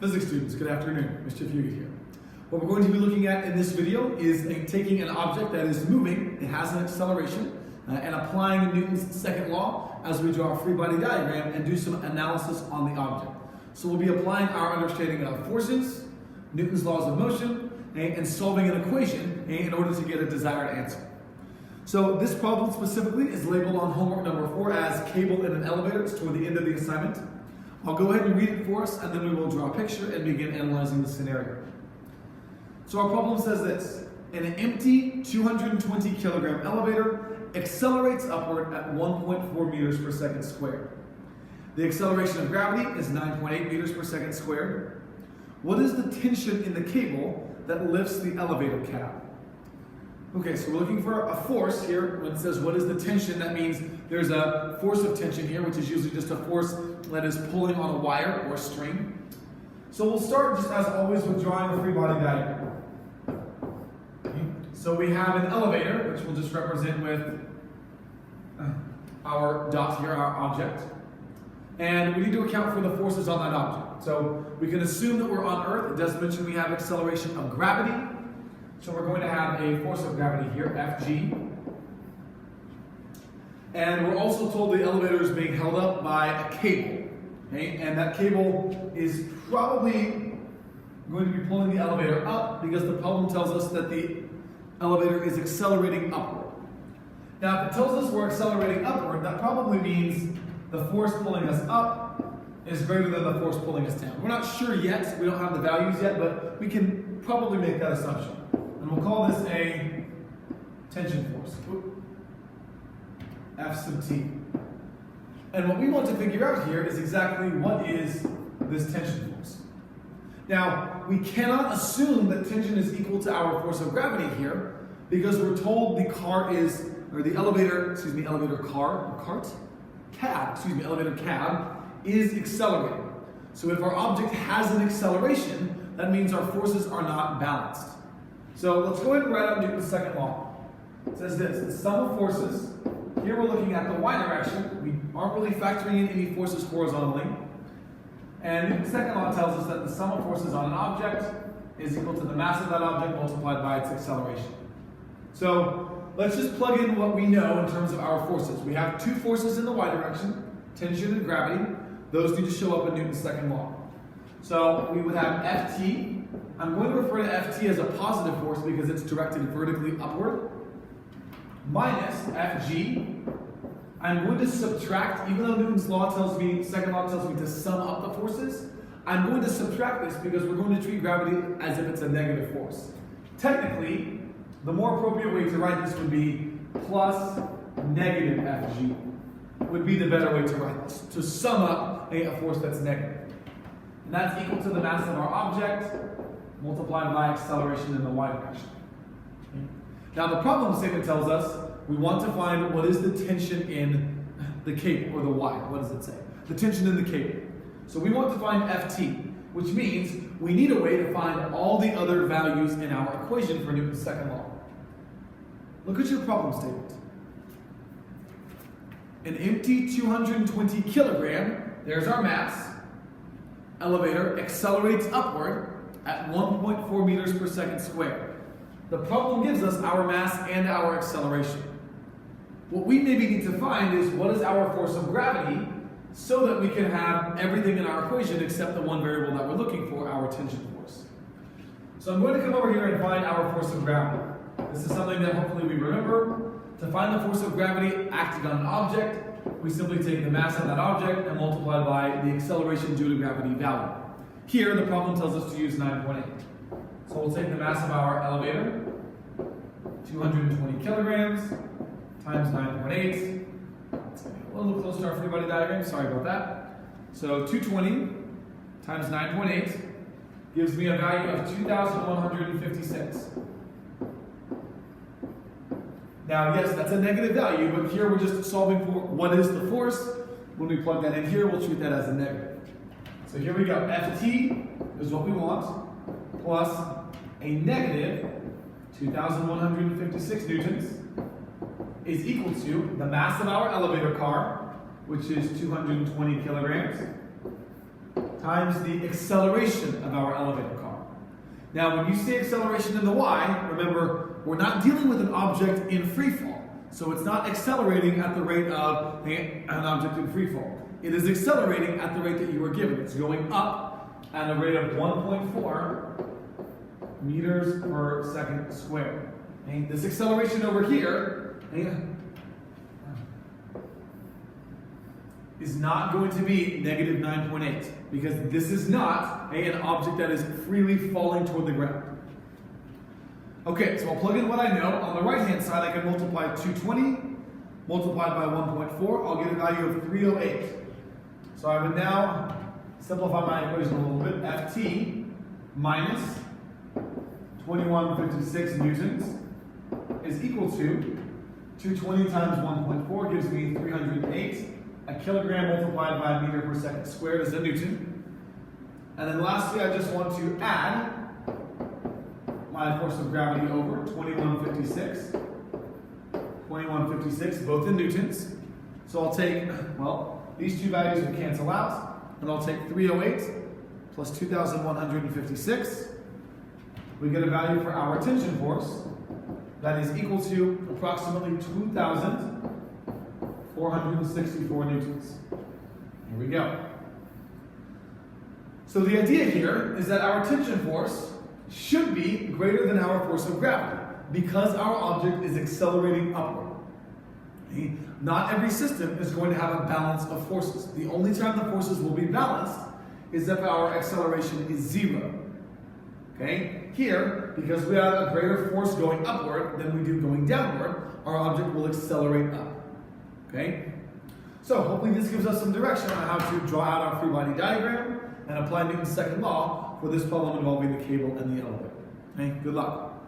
Physics students, good afternoon. Mr. Fugit here. What we're going to be looking at in this video is taking an object that is moving, it has an acceleration, and applying Newton's second law as we draw a free body diagram and do some analysis on the object. So we'll be applying our understanding of forces, Newton's laws of motion, and solving an equation in order to get a desired answer. So this problem specifically is labeled on homework number 4 as cable in an elevator. It's toward the end of the assignment. I'll go ahead and read it for us, and then we will draw a picture and begin analyzing the scenario. So our problem says this: an empty 220 kilogram elevator accelerates upward at 1.4 meters per second squared. The acceleration of gravity is 9.8 meters per second squared. What is the tension in the cable that lifts the elevator cab? Okay, so we're looking for a force here. When it says what is the tension, that means there's a force of tension here, which is usually just a force that is pulling on a wire or a string. So we'll start, just as always, with drawing a free body diagram. Okay. So we have an elevator, which we'll just represent with our dot here, our object. And we need to account for the forces on that object. So we can assume that we're on Earth. It does mention we have acceleration of gravity. So we're going to have a force of gravity here, Fg. And we're also told the elevator is being held up by a cable. Okay? And that cable is probably going to be pulling the elevator up because the problem tells us that the elevator is accelerating upward. Now, if it tells us we're accelerating upward, that probably means the force pulling us up is greater than the force pulling us down. We're not sure yet. We don't have the values yet, but we can probably make that assumption. And we'll call this a tension force, F sub T. And what we want to figure out here is exactly what is this tension force. Now, we cannot assume that tension is equal to our force of gravity here because we're told the elevator cab is accelerating. So if our object has an acceleration, that means our forces are not balanced. So let's go ahead and write out Newton's second law. It says this: the sum of forces. Here we're looking at the y direction. We aren't really factoring in any forces horizontally. And Newton's second law tells us that the sum of forces on an object is equal to the mass of that object multiplied by its acceleration. So let's just plug in what we know in terms of our forces. We have two forces in the y direction, tension and gravity. Those need to show up in Newton's second law. So we would have Ft. I'm going to refer to Ft as a positive force because it's directed vertically upward, minus Fg. I'm going to subtract, even though Newton's law tells me, second law tells me to sum up the forces, I'm going to subtract this because we're going to treat gravity as if it's a negative force. Technically, the more appropriate way to write this would be plus negative Fg, would be the better way to write this, to sum up a force that's negative. And that's equal to the mass of our object multiplied by acceleration in the y direction. Okay. Now the problem statement tells us we want to find what is the tension in the cable, or the wire. What does it say? The tension in the cable. So we want to find Ft, which means we need a way to find all the other values in our equation for Newton's second law. Look at your problem statement. An empty 220 kilogram, there's our mass, elevator accelerates upward at 1.4 meters per second squared. The problem gives us our mass and our acceleration. What we maybe need to find is what is our force of gravity so that we can have everything in our equation except the one variable that we're looking for, our tension force. So I'm going to come over here and find our force of gravity. This is something that hopefully we remember. To find the force of gravity acting on an object, we simply take the mass of that object and multiply by the acceleration due to gravity value. Here, the problem tells us to use 9.8. So we'll take the mass of our elevator, 220 kilograms, times 9.8. A little close to our free body diagram, sorry about that. So 220 times 9.8 gives me a value of 2,156. Now, yes, that's a negative value, but here we're just solving for what is the force. When we plug that in here, we'll treat that as a negative. So here we go. Ft is what we want, plus a negative 2,156 newtons is equal to the mass of our elevator car, which is 220 kilograms, times the acceleration of our elevator car. Now, when you see acceleration in the y, remember, we're not dealing with an object in free fall. So it's not accelerating at the rate of an object in free fall. It is accelerating at the rate that you were given. It's going up at a rate of 1.4 meters per second squared. Okay? This acceleration over here is not going to be negative 9.8 because this is not an object that is freely falling toward the ground. Okay, so I'll plug in what I know. On the right-hand side, I can multiply 220 multiplied by 1.4. I'll get a value of 308. So I would now simplify my equation a little bit. Ft minus 2156 newtons is equal to 220 times 1.4 gives me 308. A kilogram multiplied by a meter per second squared is a newton. And then lastly, I just want to add my force of gravity over 2156, both in newtons. So I'll take, well, these two values will cancel out, and I'll take 308 plus 2,156. We get a value for our tension force that is equal to approximately 2,464 newtons. Here we go. So the idea here is that our tension force should be greater than our force of gravity because our object is accelerating upward. Okay? Not every system is going to have a balance of forces. The only time the forces will be balanced is if our acceleration is 0. Okay? Here, because we have a greater force going upward than we do going downward, our object will accelerate up. Okay? So hopefully this gives us some direction on how to draw out our free body diagram and apply Newton's second law for this problem involving the cable and the elevator. Okay? Good luck.